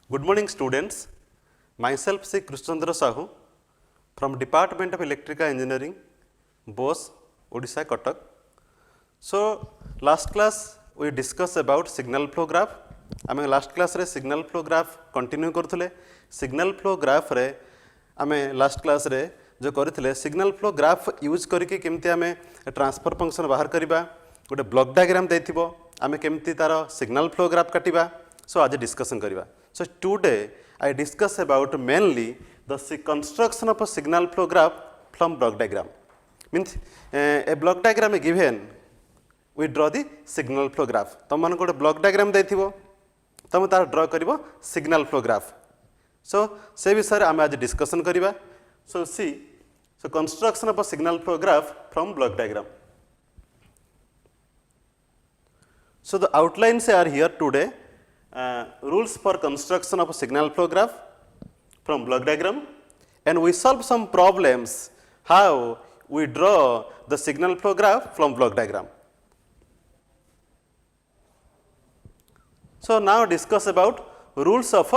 Good morning students. Myself Sri Krishnachandra Sahu from Department of Electrical Engineering, BOS, Odisha, Cuttack. So last class we discussed about signal flow graph. आम last class रे signal flow graph continue करुले signal flow graph रे आम last class रे जो करथिले signal flow graph use करके केमती आम ट्रांसफर फंक्शन बाहर करबा गोटे ब्लॉक डायग्राम देथिबो आम केमती तार सिग्नल फ्लो ग्राफ काटिबा सो आज डिस्कशन करबा so today I discuss about mainly the construction of a signal flow graph from block diagram means a block diagram a given we draw the signal flow graph तुम मन गोटे block diagram देथिबो तुम तार ड्र कर signal flow graph so से विषय आम आज डिस्कसन करवा so see so construction of a signal flow graph from block diagram so the outlines are here today rules for construction of a signal flow graph from block diagram and we solve some problems how we draw the signal flow graph from block diagram. So now discuss about rules of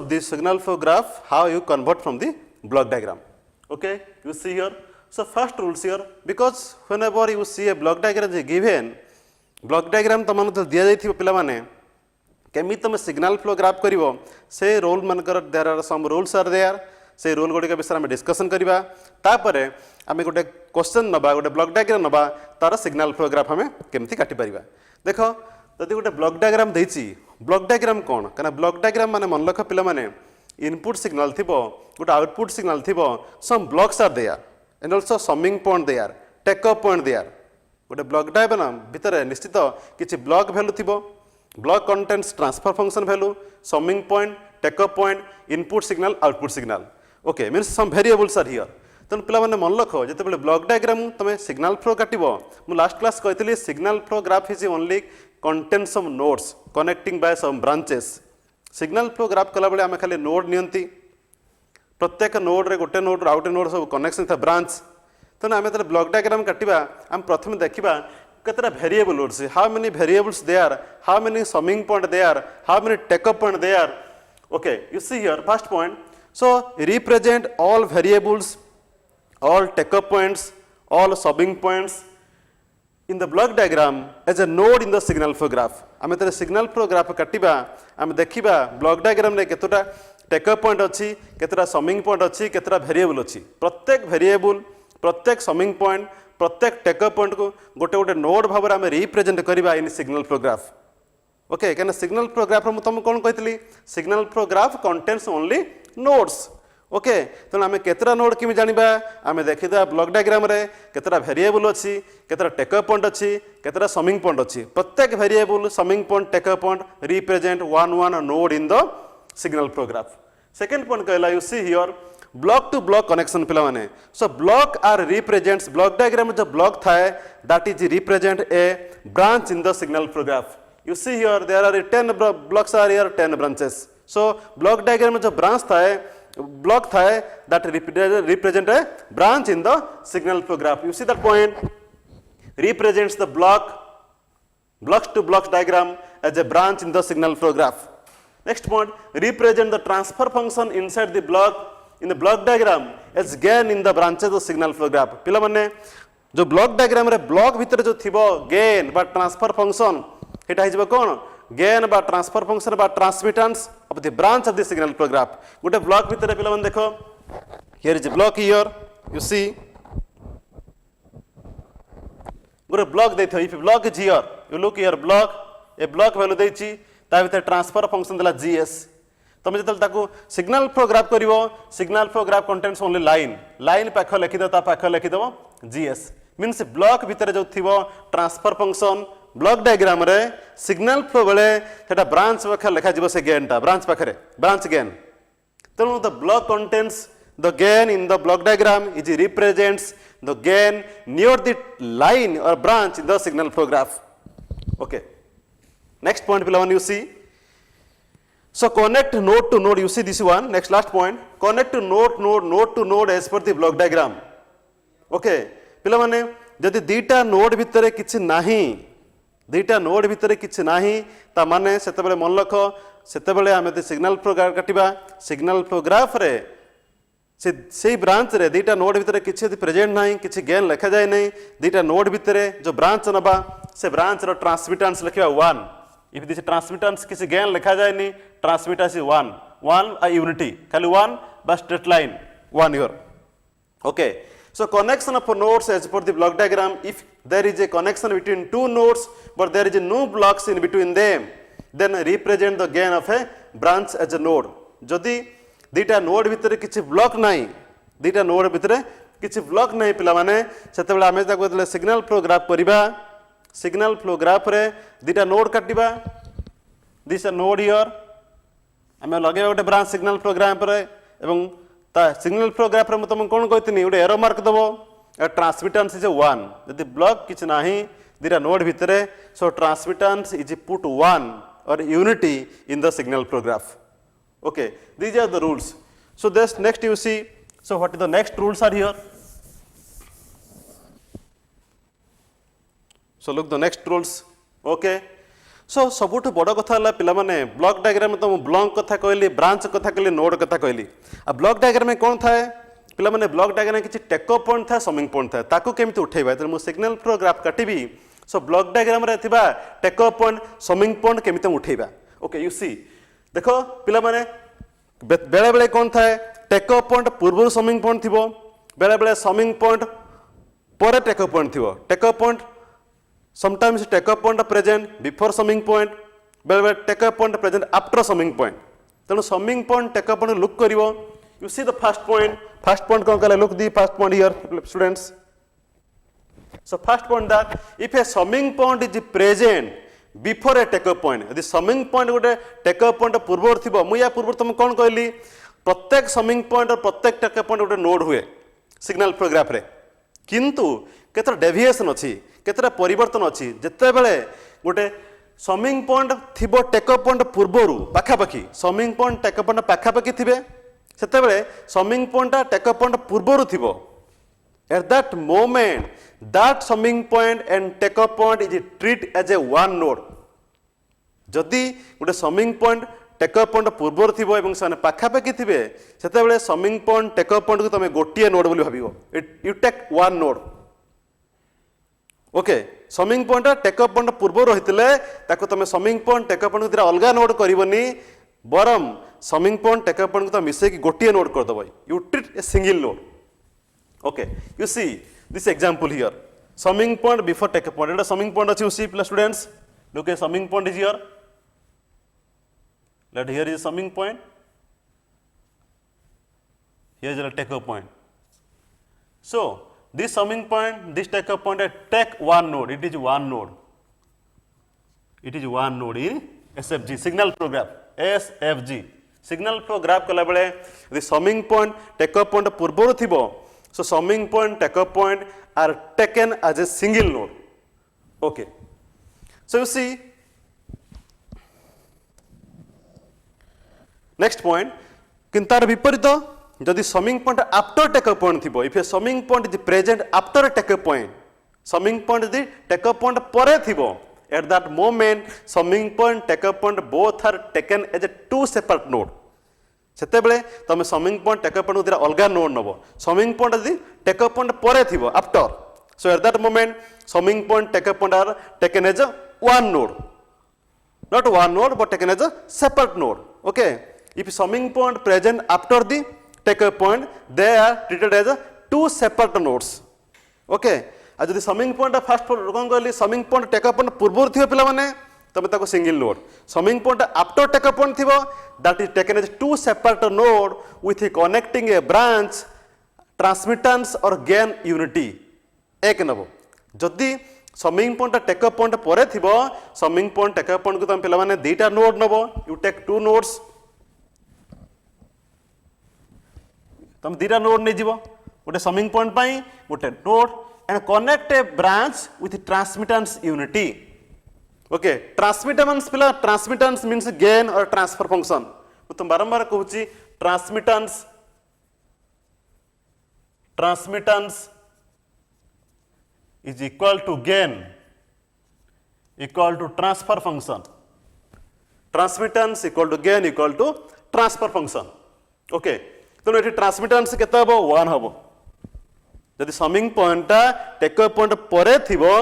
this signal flow graph, how you convert from the block diagram. Okay, you see here. So first rules here, because whenever you see a block diagram is given, block diagram तमन तो दिया जाई थी पिला माने केमी तमे signal flow graph करिवो से रोल मनकर there are some rules are there से रोल गुडी के विषय में डिस्कशन करबा तापरे आमे गोटे क्वेश्चन नबा गोटे ब्लॉक डायग्राम नबा तार सिग्नल फ्लो ग्राफ हमें केमती काटि परिबा देखो जदि गोटे ब्लॉक डायग्राम देछि ब्लॉक डायग्राम कोन कना ब्लॉक डायग्राम माने मन लख पिला माने इनपुट सिग्नल थिबो गोटे आउटपुट सिग्नल थिबो some blocks are there and also summing point there take up point there गोटे ब्लॉक डायग्राम भितर निश्चित किछि ब्लॉक वैल्यू थिबो block contents transfer function value summing point take up point input signal output signal okay means some variables are here तेणु पे मन रख जो ब्लॉक डायग्राम तुम सिग्नल फ्लो काट मुझे लास्ट क्लास कही signal flow graph is only content some nodes connecting bye some branches signal flow graph कला बेले आम खाली नोड नियंती प्रत्येक नोड रे गोटे नोड आउटे नोड सब कनेक्शन था ब्रांच तेणु आम जो ब्लॉक डायग्राम काटा आम प्रथम देखा केतटा वेरिएबल अच्छे how many variables they are how many summing point they are how many take up point they are okay you see here first point so represent all variables all take-up points, all subbing points in the block diagram as a node in the signal flow graph. आमे तेरे signal flow graph काटिबा आमे देखिबा block diagram रे केतोटा take-up point अछि केतोटा summing point अछि केतोटा variable अछि प्रत्येक variable प्रत्येक summing point प्रत्येक take-up point को गोटे गोटे node भाबरे आमे रिप्रेजेंट करिबा इन signal flow graph. ओके केना signal flow graph हम तुम कोन कहतली signal flow graph contains only nodes. Okay तेणु आम केतरा नोड किमी जानिबा आम देखिदा ब्लॉक डायग्राम रे केतरा वेरिएबल अछि केतरा टेकअप पॉइंट अछि केतरा समिंग पॉइंट अछि प्रत्येक variable summing point take up point represent one node in the signal flow graph. Second point कहला you see here block to block connection पिला माने so block are represents block diagram जो block थाए that is represent a branch in the signal flow graph. You see here there are 10 blocks are here 10 branches so block diagram में जो branch थाए block थाए that represent a branch in the signal flow graph. You see that point represents the blocks to blocks diagram as a branch in the signal flow graph. Next point represent the transfer function inside the block in the block diagram as gain in the branches of signal flow graph. पिला माने जो block diagram रे block भितर जो थिबो gain बा transfer function हेटा हिजबो कोन gain बा transfer function बा transmittance of the branch of the signal flow graph. गोटे block भितर पिला मन देखो here is a block here you see गोटे block देथो if block is here you look here block a block value देछि ता भितर transfer function देला gs तमे जतल ताको signal flow graph करिवो signal flow graph contains only line पाख लिखि दो ता पाख लिखि दो gs means block भितर जो थिबो transfer function ब्लॉक डायग्राम रे सिग्नल फ्लो बेले सेटा ब्रांच पाखे लिखा जिवो से गेन टा ब्रांच पाखरे ब्रांच गेन तेणु the block contains the gain in the block diagram is represents the gain near the line or branch in the signal flow graph. Okay next point पिला you see so connect node to node you see this one next last point connect node to node as per the block diagram. Okay पिला माने जदि दीटा node भितर किछि नाही दुईटा node भितर किसी ना माने से मन रख से आम सिग्नल फ्लो ग्राफ काटा सिग्नल फ्लो ग्राफ रे से ब्रांच रे दुईटा नोड भितर किसी प्रेजेंट ना कि गेन लिखा जाए नहीं दुईटा नोड भितर जो ब्रांच नवा से ब्रांच रो ट्रांसमिटेंस लिखा 1 इफ दिस ट्रांसमिटेंस किसी गेन लिखा जाए नहीं ट्रांसमिटेंस 1 यूनिटी खाली 1 बस straight line 1 year okay so connection of nodes as per the block diagram if there is a connection between two nodes but there is no blocks in between them then represent the gain of a branch as a node जदि दुईटा node भितर किसी block नहीं दुईटा node भितर किसी block नहीं पिला माने सेतेबेले आमे ताको जेतेबेले सिग्नल फ्लो ग्राफ करिबा सिग्नल फ्लो ग्राफ रे दुईटा नोड काटिबा दिस नोड हियर आमे लगेबा गोटे ब्रांच सिग्नल फ्लो ग्राफ रे एवं सिग्नल फ्लो ग्राफ रे तुम कौन कहती गोटे एरो मार्क दब ट्रांसमिटेंस इज 1 यदि ब्लॉक किसी ना दुईटा नोड भितर सो ट्रांसमिटेंस इज पुट 1 और unity in the signal flow graph okay these are the rules so this next you see so what is the next rules are here so look the next rules okay so सबुठ बड़ कथा है पिला माने block diagram में तो block कथा कहली branch कथा कहली नोड कथा कहली आ ब्लॉक डायग्राम में कौन थाए पिला माने ब्लॉक डायग्राम में किसी टेकअप पॉइंट था समिंग पॉइंट था ताको केमिति उठेबा तो मु सिग्नल फ्लो ग्राफ काटिबी सो ब्लॉक डायग्राम रे थिबा टेकअप पॉइंट समिंग पॉइंट केमिति उठेबा ओके यू सी देख पिला माने बेले बेले कौन थाए टेकअप पॉइंट पूर्व समिंग पॉइंट थिबो बेले बेले समिंग पॉइंट पर टेकअप पॉइंट थिबो take up point sometimes take up point present before summing point बेले बेले take up point present after summing point तेणु summing point take up point look करिवो you see the first point कौन कहला look the first point here students so first point that if a summing point is present before a take up point यदि summing point गोटे take up point पूर्व थी मुझे पूर्व तुम कौन कहली प्रत्येक समिंग पॉइंट और प्रत्येक टेकअप पॉइंट गोटे नोड हुए सिग्नल फ्लो ग्राफ रे किंतु केतरा डेविएशन अच्छी केतरा परिवर्तन अच्छी जिते बेले गोटे समिंग पॉइंट थिबो टेकअप पॉइंट पूर्वरु पाखापाखि समिंग पॉइंट टेकअप पॉइंट पाखापाखि थिबे सेतेबेले समिंग पॉइंट टेकअप पॉइंट पूर्वरु थिबो at that moment that summing point and takeoff point is treated as a one node जदि गोटे समिंग पॉइंट टेकअप पॉइंट पूर्वर थिबो एवं से पाखापाखि थिबे सेतेबेले समिंग पॉइंट टेकअप पॉइंट को तुम गोटिए नोड बोली भाबिबो you take one node okay summing point take up point पूर्व रहितले ताको तुम समिंग पॉइंट टेकअप पॉइंट को अलगा नोड करबनी बरम समिंग पॉइंट टेकअप पॉइंट को मिसे की गोटिए नोड कर दबो you treat a single node okay you see this example here summing point before takeoff point eta summing point achi you see plus students look at summing point is here let here is summing point here is a takeoff point so this summing point this takeoff point take one node it is one node in SFG signal flow graph SFG signal flow graph kala bele the summing point takeoff point purboru thibo so summing point takeoff point are taken as a single node okay so you see next point kintar viparito jodi summing point after takeoff point thibo if a summing point is present after a takeoff point summing point is takeoff point pare thibo at that moment summing point takeoff point both are taken as a two separate node सेतेबेले तुम summing point take up point दिरा अलगा node नबो summing point यदि take up point परे थिबो after so at that moment summing point take up point are taken as one node not one node but taken as a separate node okay if summing point present after the takeoff point they are treated as a two separate nodes okay आज जदि summing point first कौन कहली summing point take up point पूर्व थी पिला माने तब ताको single node summing point after take up point थिबो that is taken as two separate node with connecting a branch transmittance or gain unity एक नबो जदि समिंग पॉइंट टेकअप पॉइंट परे थिबो समिंग पॉइंट टेकअप पॉइंट को तुम पिला माने दुईटा नोड नबो यू टेक टू नोड्स तुम दुईटा नोड नै जीवो गोटे समिंग पॉइंट पई गोटे node and connect A branch with transmittance unity okay transmittance पिला ट्रांसमिटेंस मीन्स गेन और ट्रांसफर फंक्शन तुम बारंबार कहूची transmittance is equal to gain equal to transfer function. Transmittance equal to gain equal to transfer function. Okay. तेणु ये transmittance केते हबो 1 हबो जदि समिंग पॉइंट टा टेक अप पॉइंट परे थिबो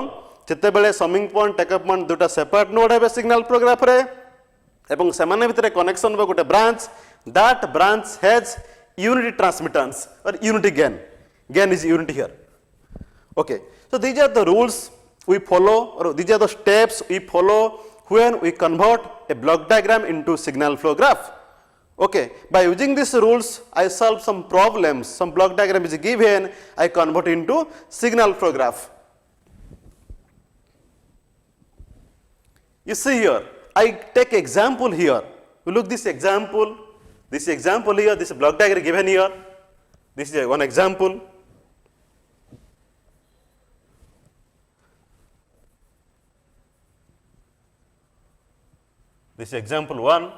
जेते बेले summing point take up point दुटा सेपरेट नोड हेबे सिग्नल फ्लो ग्राफ रे एवं सेमाने भितरे कनेक्शन बो गोटे branch that branch has unity transmittance or unity gain is unity here. Okay, so these are the rules we follow or these are the steps we follow when we convert a block diagram into signal flow graph. Okay, by using these rules I solve some problems, some block diagram is given, I convert into signal flow graph. You see here, I take example here, you look this example here, this block diagram given here, this is one example. This is example 1.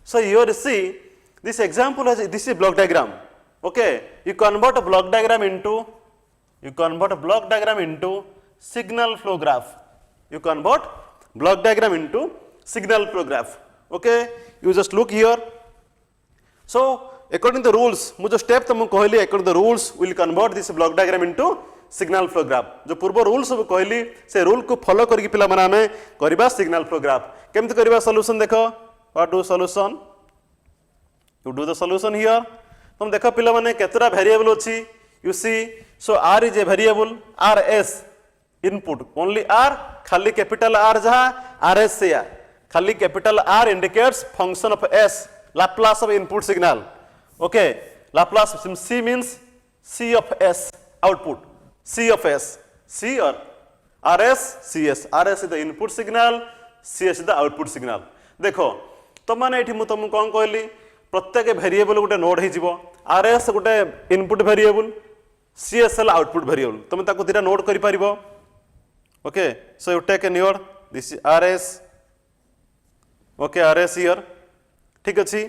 So here you see this example has this is block diagram. Okay, you convert a block diagram into signal flow graph. You convert block diagram into signal flow graph. Okay, you just look here. So according to the rules, मुझे step तुमको कहली according to the rules will convert this block diagram into signal flow graph. जो पूर्व rule सब कहली से rule को follow करके पिला माने हमें करबा सिग्नल फ्लो ग्राफ. केमति करबा सॉल्यूशन देखो. What do solution? You do the solution here. तुम देखो पिला माने केतरा वेरिएबल अछि. You see so R is a variable R S input only R खाली कैपिटल आर जहां आर एस से खाली capital R indicates function of S Laplace of input signal. Okay, Laplace C means C of S output. C of S, C or RS, CS. RS is the input signal, CS is the output signal. देखो तो माने एठी मु तुम कोन कहली प्रत्येक variable गोटे node हे जीवो. RS गोटे इनपुट वेरिएबल, CS है आउटपुट वेरिएबल. तुम ताको दिरा नोड करि परिबो. Okay, so you take an your this is RS. Okay, RS here. ठीक अछि.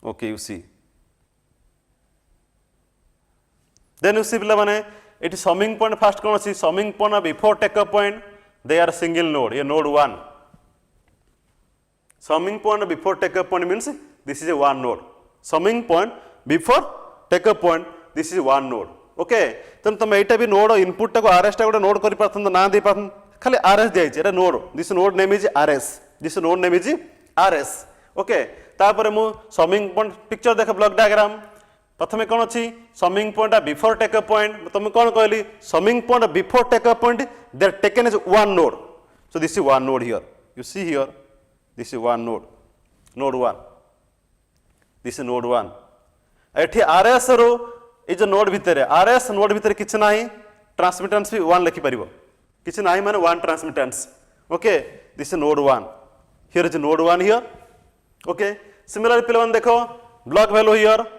Okay, you see. Then you see पिला माने इट समिंग पॉइंट फास्ट कौन अच्छी summing point before take up point they are single node. ये node 1. Summing point before take up point means this is a 1 node. Summing point before take up point this is 1 node. Okay, तेन तुम एटा भी node input टा को RS टा गोटे node करि पाथन ना दे पाथन खाली आरएस दियाइछ. एटा node, this node name is RS, this node name is RS. Okay, तापर मु समिंग पॉइंट पिक्चर देख ब्लॉक डायग्राम. प्रथम कौन अच्छी summing point before take up point. तुम कौन कहली summing point before take up point they are taken as 1 node. So this is 1 node here. You see here this is 1 node, node 1. This is node 1. एठी RS रो is node भितर, RS node भितर किछ नाही. Transmittance भी 1 लिखि परिबो. किछ नाही माने 1 transmittance. Okay, this is node 1. Here is node 1 here. Okay, similar पिलवन देखो ब्लॉक वैल्यू हियर.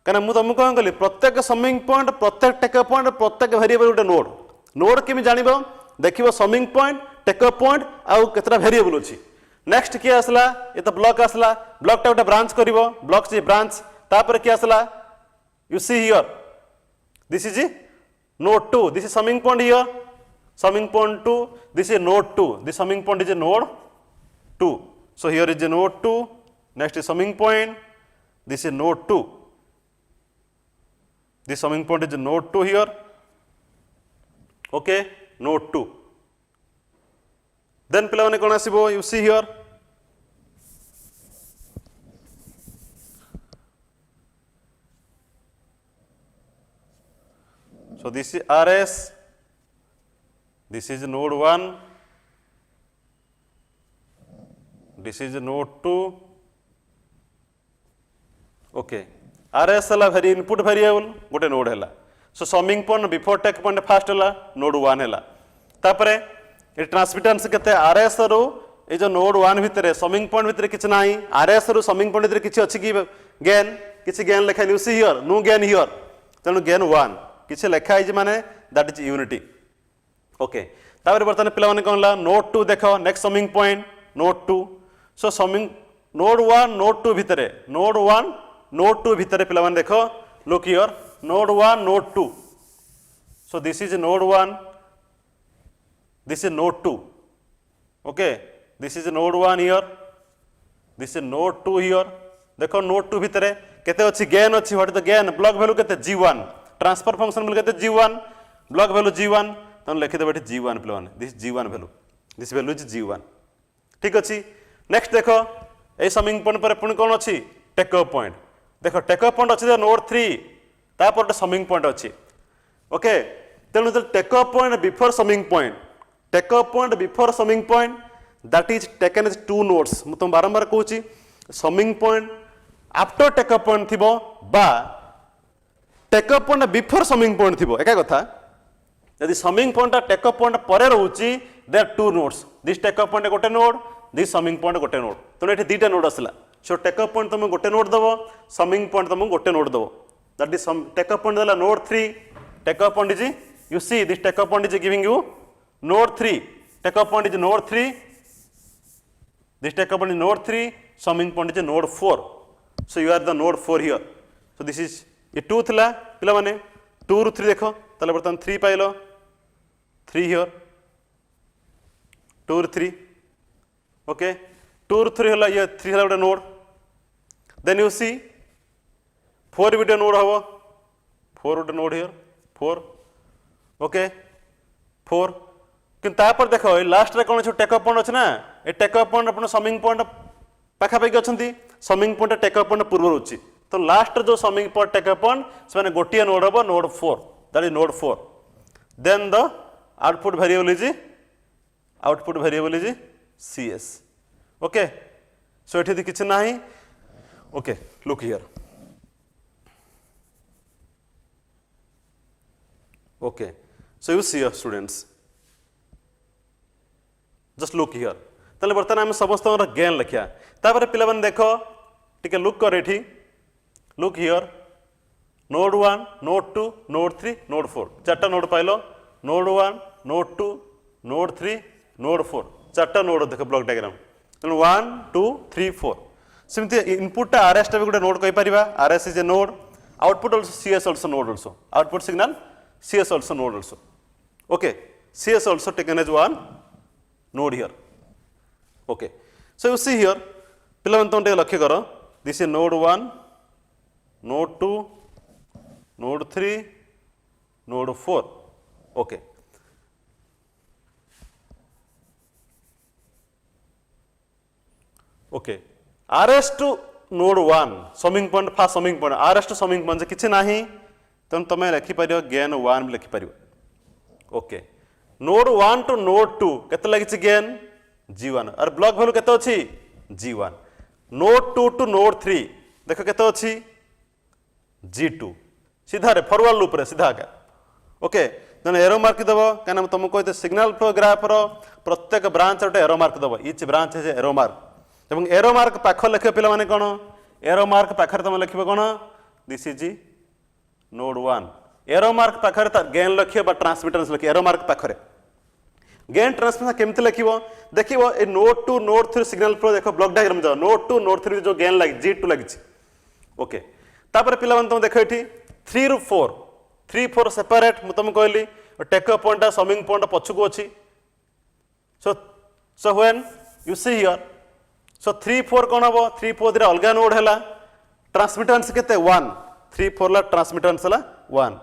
कहना मु तुमको कौन कहली प्रत्येक समिंग पॉइंट प्रत्येक टेकअप पॉइंट प्रत्येक वेरिएबल गोटे नोड. नोड केमी जानिबो देखिबो समिंग पॉइंट टेकअप पॉइंट आउ केतरा वेरिएबल अछि. नेक्स्ट के आसला ये तो ब्लॉक आसला. ब्लॉक टा गोटे ब्रांच करिवो. ब्लॉक से ब्रांच तापर के आसला. You see here this is node 2. This is summing point here. Summing point 2. This is node 2. This summing point is node 2. So here is node 2. Next is summing point. This is node 2. This summing point is node 2 here. Okay, node 2. Then पिलाने कौन आसीबो. You see here. So this is RS. This is node 1. This is node 2. Okay. RS है very input variable गोटे node है. So summing point before take point first है node 1 है. तापर ये transmittance केते RS रो ए जो नोड 1 भितर समिंग पॉइंट भितर किछ नाही. RS रो समिंग पॉइंट भितर किछ अछि कि गेन किछ गेन लिखा you see here no gain here. तेणु गेन 1 किछ लिखा है माने दैट इज यूनिटी. ओके, तापर बर्तन पिला माने कोन ला नोड 2 देखो नेक्स्ट समिंग पॉइंट नोड 2. सो समिंग नोड 1 नोड 2 भितर नोड 1 नोड 2 भितर पिला माने देखो look here node 1 node 2. So this is node 1, this is node 2. Okay, this is node 1 here, this is node 2 here. देखो node 2 भितर केते अछि gain अछि, what is the gain? Block value केते G1, transfer function value केते G1, block value G1, तन लिखि देबे G1 plus 1, this G1 value, this value is G1. ठीक अछि. नेक्स्ट देखो ए समिंग पॉइंट पर पुणी कोन अछि टेक अप पॉइंट. देखो टेक अप पॉइंट अछि नोड 3 तापर समिंग पॉइंट अछि. ओके, तेणु take up point before summing point, take up point before summing point that is taken as two nodes. मु तुम बारंबार कहूची summing point after take up point थिबो बा take up point before summing point थिबो एका कथा. यदि summing point take up point परे रहउची there two nodes, this take up point गोटे नोड, दिस समिंग पॉइंट गोटे नोड. तेणु ये दुईटा नोड आसला. सो टेकअप पॉइंट तुम गोटे नोड दबो, समिंग पॉइंट तुम गोटे नोड दबो. दैट इज टेकअप पॉइंट दला node 3. Take up point is you see this take up point is giving you node 3. Take up point is node 3. This take up point is node 3. Summing point is node 4. So you are the node 4 here. So this is ये 2 थिला पिला माने 2 रु 3 देखो तले बर्तन 3 pilo 3 here 2 रु 3. Okay, 2 रु 3 होला ये 3 होला गोटे नोड. देन यू सी 4 भी नोड हम 4 गोटे नोड हियर 4. ओके 4 कि देख लास्ट रे कौन टेकअप पॉइंट अच्छे ना, ये टेकअप पॉइंट अपन समिंग पॉइंट पाखापाखि अच्छा. समिंग पॉइंट टेकअप पॉइंट पूर्व अच्छी. तो लास्ट जो समिंग पॉइंट टेकअप पॉइंट से गोटे नोड हम node 4, that is node 4. Then the output variable is CS. Okay, so ये किसी ना. Okay, look here. Okay, so you see your students, just look here. ताले बर्तमान आम समस्त गेन लिखा. तापर पिला माने देखो टिके लुक कर एठी. Look here node 1, node 2, node 3, node 4. चारटा नोड पाइलो. Node 1, node 2, node 3, node 4. चारटा नोड देख ब्लॉक डायग्राम. 1 2 3 4. सेमती इनपुट RS टा भी गोटे नोड कहि परिबा. RS is a node. Output also CS also node also. Output signal CS also node also. Okay, CS also taken as one node here. Okay, so you see here पिला तुम लक्ष्य कर. This is node 1, node 2, node 3, node 4. Okay, okay, RS to node 1 summing point fast summing point RS to summing point किसी ना तेणु तुम लिखिपर gain 1 भी लिखिपर. ओके, नोड 1 टू नोड 2 केते लगी गेन G1 और ब्लॉक वैल्यू केते अछि G1. नोड 2 टू नोड 3 देख केते अछि G2. सीधा रे फॉरवर्ड लूप रे सीधा का. ओके, तेणु एरो मार्क दब कहीं तुमको कहते सिग्नल फ्लो ग्राफ रो प्रत्येक ब्रांच गोटे एरो मार्क दब. इच ब्रांच है एरो मार्क. एवं एरो मार्क पाख लिख पे माने कौन एरो मार्क पाखर तुम लिख कौन this is node 1. Arrow mark पाखर गेन लिख ट्रांसमिटेंस लिख एरो मार्क पाखरे गेन ट्रांसमिशन केमती लिख देख ए नोड 2 नोड 3 सिग्नल फ्लो देख ब्लॉक डायग्राम जाओ. नोड 2 नोड 3 जो गेन लगी G2 लगी. ओके, तापर पिला माने तुम देख ये 3 रु 4 3 4 सेपरेट. मुझे तुम कहली टेकअप पॉइंट समिंग पॉइंट पछकू अच्छी. So when you see here so 3 4 कौन हम 3 4 दिरा अलग नोड है. ट्रांसमिटेंस केते 1 3 4 ला ट्रांसमिटेंस है 1.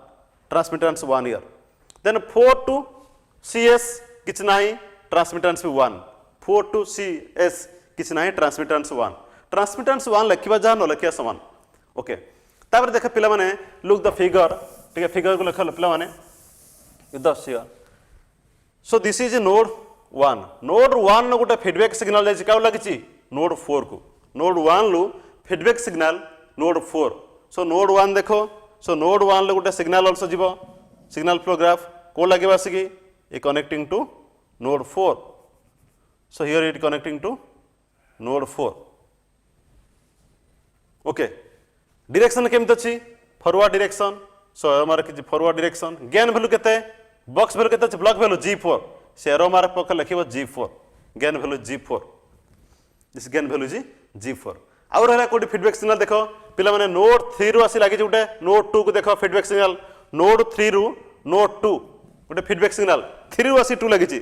Transmittance 1 here. Then 4 to CS किछ नाही ट्रांसमिटेंस भी 1. 4 टू CS किछ नाही ट्रांसमिटेंस 1. ट्रांसमिटेंस 1 लिखा जहाँ न लिखा समान. ओके, तापर देख पिला माने लुक द फिगर. ठीक है, फिगर को लिख पिला माने दस here. So this is node 1. Node 1 गोटे फीडबैक सिग्नल जाइए क्या लगी नोड 4 को. नोड 1 रु feedback signal node 4. So node 1 देखो. सो नोड 1 गोटे सिग्नल ऑल्सो जीव सिग्नल फ्लो ग्राफ को लगे आसिकी a connecting to node 4. So here it connecting to node 4. Okay, direction केमती अच्छी forward direction. So arrow mark forward direction. Gain value केते box value केते ब्लॉक वैल्यू G4. से arrow mark पक्ष लिख G4. Gain value G4. This gain value ji G4. आउ रहा कोटी फीडबैक सिग्नल देख पिला माने नोड 3 रु आसी लगी गोटे नोड 2 को देख फीडबैक सिग्नल. नोड 3 रु नोड 2 गोटे फीडबैक सिग्नल 3 रु आसी 2 लगी.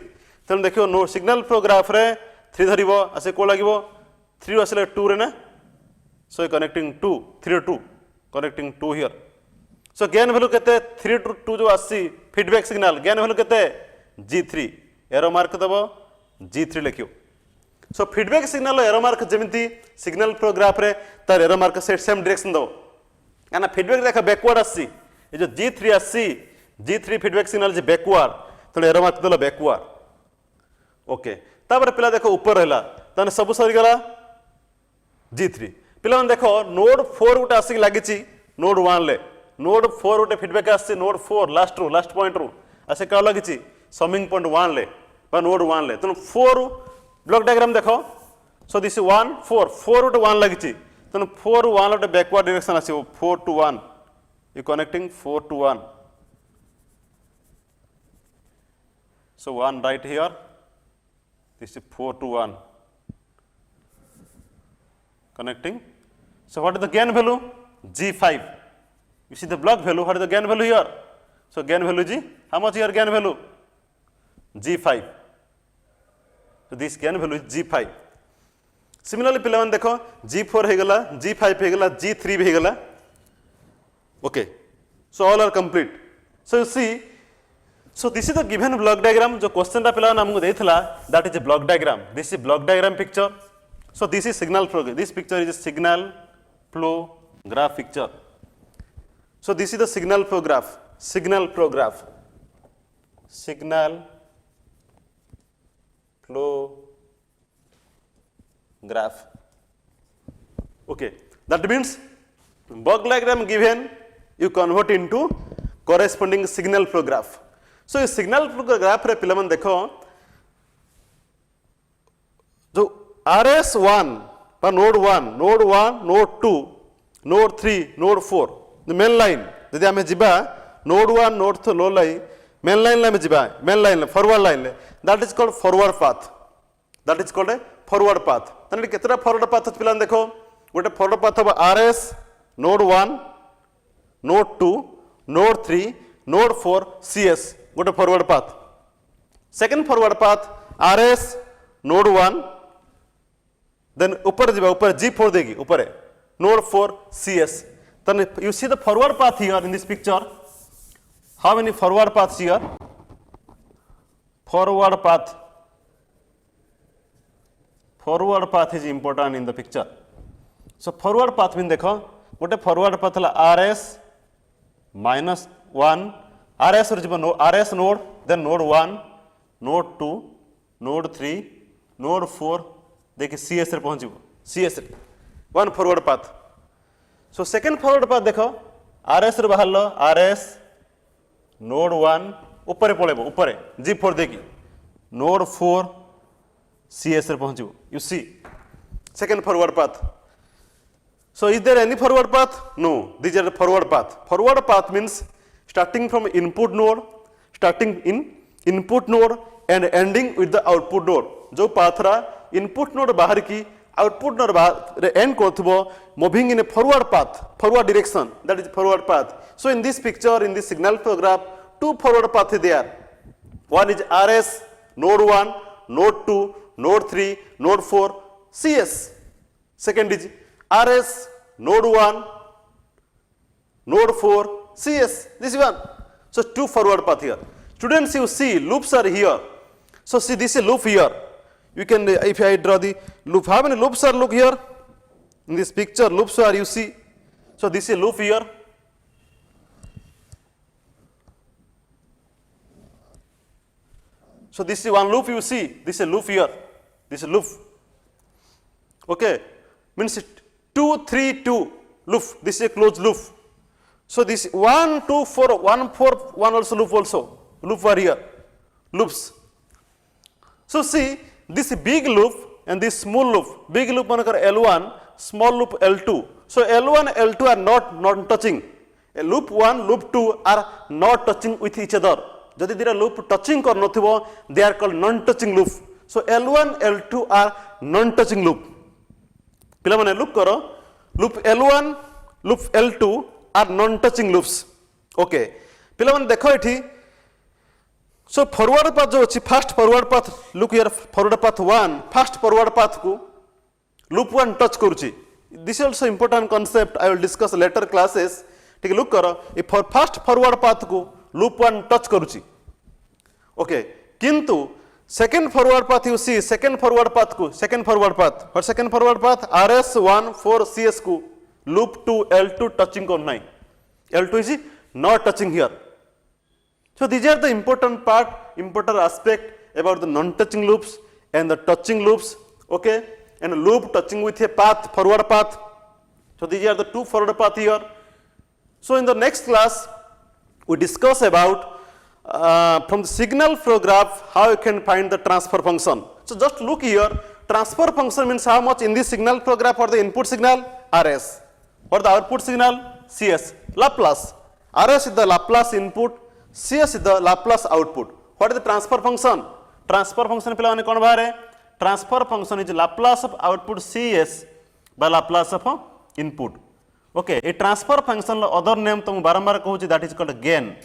तेणु देखियो नो सिग्नल फ्लो ग्राफ रे 3 धरिबो आसे को लागिबो 3 आसले 2 रे ना सो connecting 2 3 2 connecting 2 here so gain value केते 3 to 2 जो आसी फीडबैक सिग्नल गेन वैल्यू केते G3 एरो मार्क दबो G3 लिखियो so feedback signal arrow mark जेमिति सिग्नल फ्लो ग्राफ रे तार एरो मार्क सेम डायरेक्शन दबो काना फीडबैक देखा बैकवर्ड आसी ये जो G3 आसी G3 फीडबैक सिग्नल जे बैकवर्ड तो एरो मार्क दलो बैकवर्ड ओके तापर पिला देखो ऊपर रहला ताने सब सरी गला G3 पिला मन देखो नोड 4 उटा आसी लागिची नोड 1 ले नोड 4 उटे फीडबैक आसी नोड 4 लास्ट पॉइंट रू आसे का लागिची समिंग पॉइंट 1 ले बा नोड 1 ले तो 4 ब्लॉक डायग्राम देखो सो दिस 1 4 4 उटे 1 लागिची तो 4 1 उटे बैकवर्ड डायरेक्शन आसी 4 to 1 you connecting 4 to 1 so 1 right here this is 4 to 1 connecting so what is the gain value G5 you see the block value what is the gain value here so gain value G how much here gain value G5 so this gain value is G5 similarly पिलावन देखो G4 हे गला G5 हे गला G3 भी हे गला okay so all are complete so you see so this is the given block diagram जो question रा पिलावन हमको देथिला that is a block diagram this is block diagram picture so this is signal flow this picture is a signal flow graph picture so this is the signal flow graph signal flow graph signal flow graph okay that means block diagram given you convert into corresponding signal flow graph so ये signal flow graph रे पिलामन देखो जो RS1 पर node 1 node 2 node 3 node 4 the main line यदि हमें जिबा node 1 node 2 लो लाई main line ले में जिबा main line ले forward line ले that is called forward path that is called a forward path तने कितना forward path पिलान देखो गोटे forward path अब RS node 1 node 2 node 3 node 4 CS गोटे forward path second forward path RS node 1 then ऊपर जिबा ऊपर G4 देगी ऊपर है node 4 CS then you see the forward path here in this picture how many forward paths here forward path is important in the picture so forward path mean देखो गोटे forward path ला RS minus 1 RS RS node then node 1 node 2 node 3 node 4 देखिए CS रे पहुंचबो CS रे one forward path so second forward path देखो RS रे बाहर लो RS node 1 ऊपर पळेबो ऊपर G4 देखी node 4 CS रे पहुंचबो you see second forward path so is there any forward path no these are the forward path means starting from input node starting in input node and ending with the output node जो path रा input node बाहर की output node बाहर end करथबो moving in a forward path forward direction that is forward path so in this picture in this signal flow graph two forward paths are there one is RS node 1 node 2 node 3 node 4 CS second is RS node 1 node 4 CS this is one so two forward path here students you see loops are here so see this is loop here you can if I draw the loop how many loops are look here in this picture loops are you see so this is loop here so this is one loop you see this is loop here this is loop okay means 2 3 2 loop this is a closed loop so this 1 2 4 1 4 1 also loop are here loops so see this big loop and this small loop big loop manakar L1 small loop L2 so L1 L2 are not touching a loop 1 loop 2 are not touching with each other jodi dira loop touching kar nothibo they are called non touching loop so L1 L2 are non touching loop pila mane loop karo loop L1 loop L2 are non touching loops okay pila mane dekho ethi So forward path जो अच्छी fast forward path, look here forward path 1, fast forward path को loop 1 touch करुची. This is also important concept I will discuss later classes. ठीक है, look करो ये fast forward path को loop 1 touch करुची. Okay, किंतु second forward path you see second forward path को second forward path और second forward path RS1 for CS को loop 2 L2 touching on 9. L2 is not touching here. So these are the important part, important aspect about the non-touching loops and the touching loops, okay? And a loop touching with a path, forward path. So these are the two forward path here. So in the next class, we discuss about from the signal flow graph how you can find the transfer function. So just look here, transfer function means how much in this signal flow graph for the input signal RS, for the output signal CS, Laplace. RS is the Laplace input, CS is the Laplace output. What is the transfer function? Transfer function पे लगाने कौन बाहर है? Transfer function is Laplace of output CS by Laplace of input. Okay, a transfer function other name तो मैं बारंबार कहूँ that is called gain,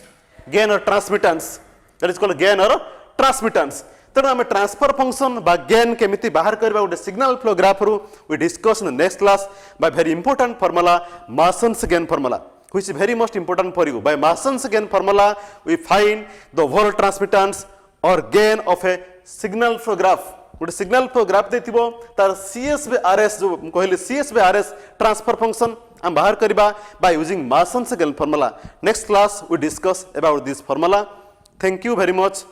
gain or transmittance. That is called gain or transmittance. तेणु आम ट्रांसफर फंक्शन बा gain केमिति बाहर करबा गोटे सिग्नल फ्लो ग्राफ रु we discuss in next class by very important formula Mason's gain formula which is very most important for you. By Mason's gain formula we find the overall transmittance or gain of a signal flow graph. गोटे signal flow graph देथिबो तार CS by RS जो कहले CS by RS transfer function हम बाहर करबा by using Mason's gain formula. Next class we discuss about this formula. Thank you very much.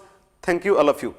Thank you all of you.